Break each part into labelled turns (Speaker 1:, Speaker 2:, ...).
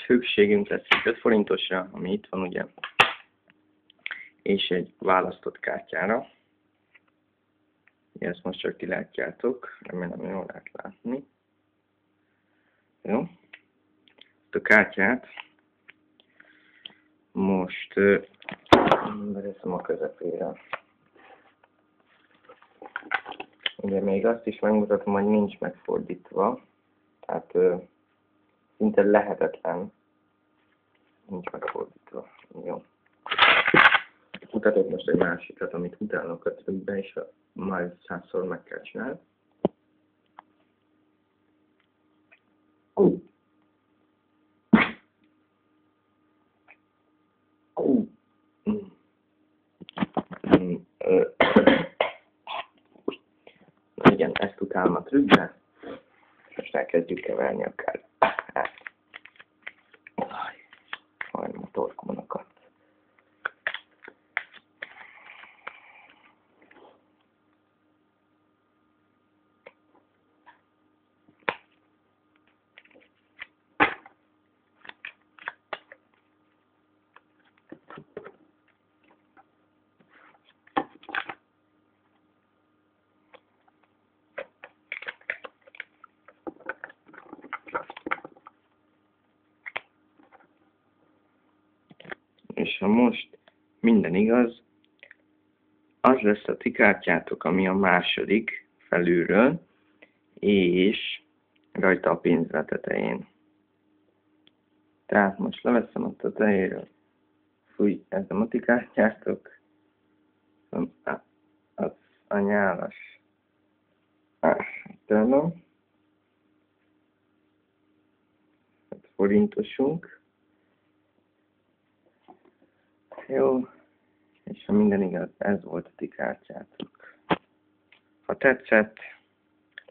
Speaker 1: szükségünk lesz 5 forintosra, ami itt van ugye, és egy választott kártyára. Ezt most csak ti látjátok, remélem jól lehet látni. Jó. A kártyát most beteszem a közepére. Ugye még azt is megmutatom, hogy nincs megfordítva, tehát szinte lehetetlen, nincs megfordítva. Jó. Mutatok most egy másikat, amit utálok a trükkbe, és majd 100-szor meg kell csinálni. Igen, ezt utálom a trükkbe. Most elkezdjük keverni a kártyát. Majdnem a torkomon akadt. És ha most minden igaz, az lesz a ti kártyátok, ami a második felülről, és rajta a pincre tetején. Tehát most leveszem a tetejéről. Fúj, ez nem a ti kártyátok. Az a nyálas. Tőlem. 5 forintosunk. Jó, és ha minden igaz, ez volt a ti kártyátok. Ha tetszett,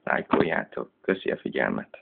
Speaker 1: lájkoljátok. Köszi a figyelmet!